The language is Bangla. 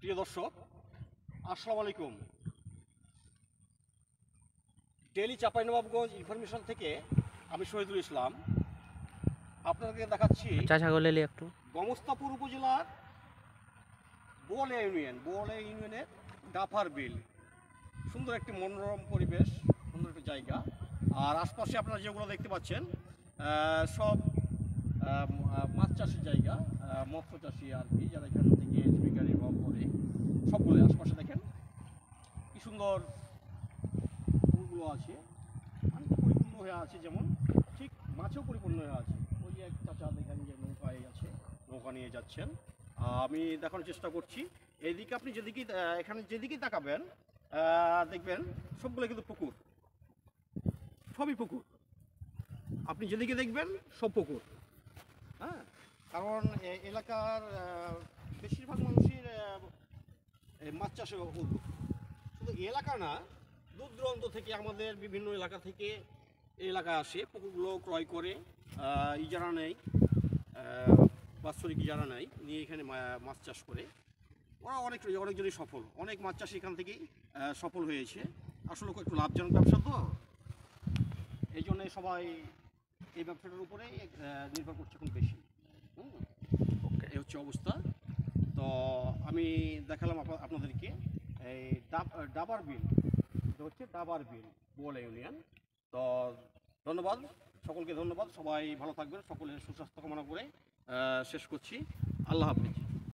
প্রিয় দর্শক, আসসালামু আলাইকুম। ডেইলি চাঁপাইনবাবগঞ্জ ইনফরমেশন থেকে আমি শহীদুল ইসলাম আপনাদেরকে দেখাচ্ছি একটু গমস্তাপুর উপজেলার বোয়ালিয়া ইউনিয়নের ডাফার বিল। সুন্দর একটি মনোরম পরিবেশ, সুন্দর একটি জায়গা। আর আশপাশে আপনারা যেগুলো দেখতে পাচ্ছেন সব মাছ চাষের জায়গা, মৎস্য চাষি আর কি, যারা এখান থেকে জীবিকা নির্বাহ করে। সবগুলো আশপাশে দেখেন কি সুন্দর ফুলগুলো আছে, অনেক পরিপূর্ণ হয়ে আছে, যেমন ঠিক মাছেও পরিপূর্ণ হয়ে আছে। ওই এক চাচা দেখেন যে নৌকায় আছে, নৌকা নিয়ে যাচ্ছেন। আমি দেখানোর চেষ্টা করছি। এইদিকে আপনি যেদিকেই এখানে যেদিকেই তাকাবেন দেখবেন সবগুলো কিন্তু পুকুর, সবই পুকুর। আপনি যেদিকে দেখবেন সব পুকুর। হ্যাঁ, কারণ এলাকার বেশিরভাগ মানুষের মাছ চাষে উদ্যোগ। শুধু এলাকা না, দূর দূরান্ত থেকে আমাদের বিভিন্ন এলাকা থেকে এই এলাকায় আসে, পুকুরগুলো ক্রয় করে ইজারা নেয়, বাৎসরিক ইজারা নেয়, নিয়ে এখানে মাছ চাষ করে। ওরা অনেকজনই সফল, অনেক মাছ চাষি এখান থেকেই সফল হয়েছে। আসলে একটু লাভজনক ব্যবসা তো, এই জন্যে সবাই এই ব্যবসাটার উপরেই নির্ভর করছে এখন বেশি। এই হচ্ছে অবস্থা। তো আমি দেখালাম আপনাদেরকে এই ডাবার বিল, এটা হচ্ছে ডাবার বিল, বোয়ালিয়া ইউনিয়ন। তো ধন্যবাদ, সকলকে ধন্যবাদ। সবাই ভালো থাকবেন, সকলের সুস্বাস্থ্য কামনা করে শেষ করছি। আল্লাহ হাফিজ।